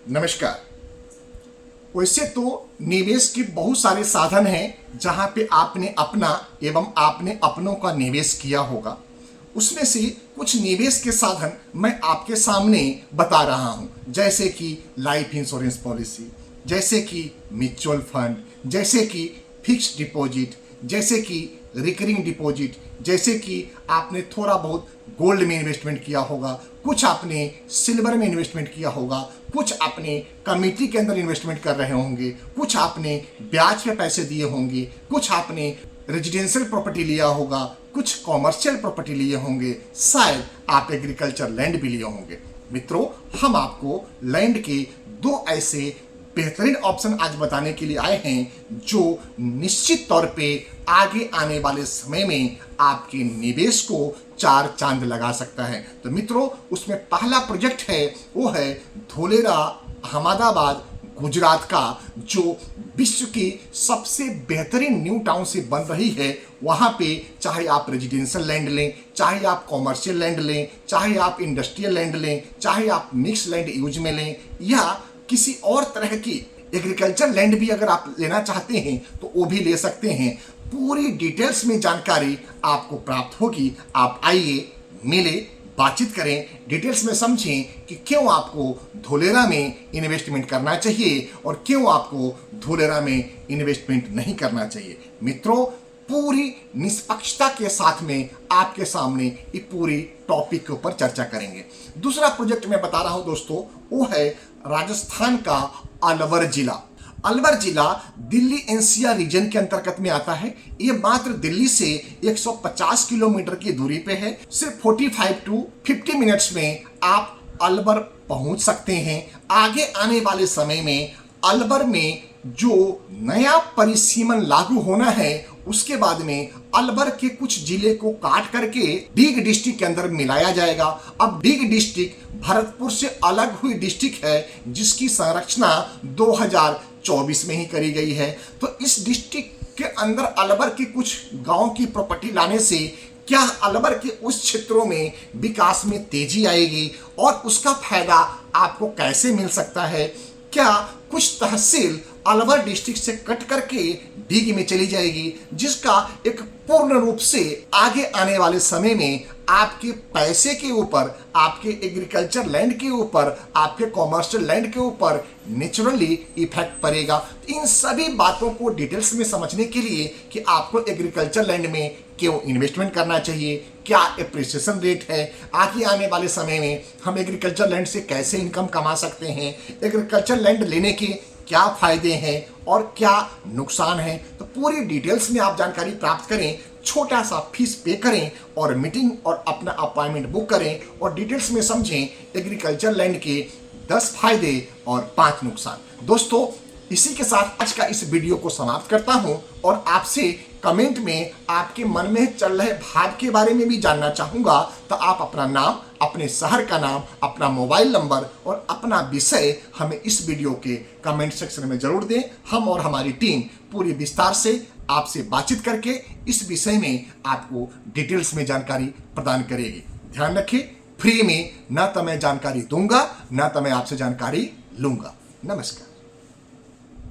नमस्कार। वैसे तो निवेश के बहुत सारे साधन हैं जहां पे आपने अपना एवं आपने अपनों का निवेश किया होगा। उसमें से कुछ निवेश के साधन मैं आपके सामने बता रहा हूं, जैसे कि लाइफ इंश्योरेंस पॉलिसी, जैसे कि म्यूचुअल फंड, जैसे कि फिक्स्ड डिपॉजिट, जैसे कि रिकरिंग डिपॉजिट, जैसे कि आपने थोड़ा बहुत गोल्ड में इन्वेस्टमेंट किया होगा, कुछ आपने सिल्वर में इन्वेस्टमेंट किया होगा, कुछ आपने कमेटी के अंदर इन्वेस्टमेंट कर रहे होंगे, कुछ आपने ब्याज पे पैसे दिए होंगे, कुछ आपने रेजिडेंशियल प्रॉपर्टी लिया होगा, कुछ कॉमर्शियल प्रॉपर्टी लिए होंगे, शायद आप एग्रीकल्चर लैंड भी लिए होंगे। मित्रों, हम आपको लैंड के दो ऐसे बेहतरीन ऑप्शन आज बताने के लिए आए हैं जो निश्चित तौर पे आगे आने वाले समय में आपके निवेश को चार चांद लगा सकता है। तो मित्रों, उसमें पहला प्रोजेक्ट है वो है धोलेरा, अहमदाबाद, गुजरात का, जो विश्व की सबसे बेहतरीन न्यू टाउन से बन रही है। वहाँ पे चाहे आप रेजिडेंशियल लैंड लें, चाहे आप कॉमर्शियल लैंड लें, चाहे आप इंडस्ट्रियल लैंड लें, चाहे आप मिक्स लैंड यूज में लें, या किसी और तरह की एग्रीकल्चर लैंड भी अगर आप लेना चाहते हैं तो वो भी ले सकते हैं। पूरी डिटेल्स में जानकारी आपको प्राप्त होगी। आप आइए, मिले, बातचीत करें, डिटेल्स में समझें कि क्यों आपको धोलेरा में इन्वेस्टमेंट करना चाहिए और क्यों आपको धोलेरा में इन्वेस्टमेंट नहीं करना चाहिए। मित्रों, पूरी निष्पक्षता के साथ में आपके सामने ये पूरी टॉपिक के ऊपर चर्चा करेंगे। दूसरा प्रोजेक्ट मैं बता रहा हूं दोस्तों, वो है राजस्थान का अलवर जिला। अलवर जिला दिल्ली एनसीआर रीजन के अंतर्गत में आता है। ये मात्र दिल्ली से 150 किलोमीटर की दूरी पे है। सिर्फ 45 टू 50 मिनट्स में आप अलवर पहुंच सकते हैं। आगे आने वाले समय में अलवर में जो नया परिसीमन लागू होना है, उसके बाद में अलवर के कुछ जिले को काट करके डीग डिस्ट्रिक्ट के अंदर मिलाया जाएगा। अब डीग डिस्ट्रिक्ट भरतपुर से अलग हुई डिस्ट्रिक्ट है, जिसकी संरचना 2024 में ही करी गई है। तो इस डिस्ट्रिक्ट के अंदर अलवर के कुछ गांव की प्रॉपर्टी लाने से क्या अलवर के उस क्षेत्रों में विकास में तेजी आएगी और उसका फायदा आपको कैसे मिल सकता है? क्या कुछ तहसील अलवर डिस्ट्रिक्ट से कट करके डीग में चली जाएगी, जिसका एक पूर्ण रूप से आगे आने वाले समय में आपके पैसे के ऊपर, आपके एग्रीकल्चर लैंड के ऊपर, आपके कॉमर्शियल लैंड के ऊपर नेचुरली इफेक्ट पड़ेगा। इन सभी बातों को डिटेल्स में समझने के लिए कि आपको एग्रीकल्चर लैंड में क्यों इन्वेस्टमेंट करना चाहिए, क्या एप्रिसिएशन रेट है, आगे आने वाले समय में हम एग्रीकल्चर लैंड से कैसे इनकम कमा सकते हैं, एग्रीकल्चर लैंड लेने के क्या फायदे हैं और क्या नुकसान है, तो पूरी डिटेल्स में आप जानकारी प्राप्त करें। छोटा सा फीस पे करें और मीटिंग और अपना अपॉइंटमेंट बुक करें और डिटेल्स में समझें एग्रीकल्चर लैंड के 10 फायदे और 5 नुकसान। दोस्तों, इसी के साथ आज का इस वीडियो को समाप्त करता हूं और आपसे कमेंट में आपके मन में चल रहे भाव के बारे में भी जानना चाहूंगा। तो आप अपना नाम, अपने शहर का नाम, अपना मोबाइल नंबर और अपना विषय हमें इस वीडियो के कमेंट सेक्शन में जरूर दें। हम और हमारी टीम पूरी विस्तार से आपसे बातचीत करके इस विषय में आपको डिटेल्स में जानकारी प्रदान करेगी। ध्यान रखिए, फ्री में न तो मैं जानकारी दूंगा, न तो मैं आपसे जानकारी लूंगा। नमस्कार।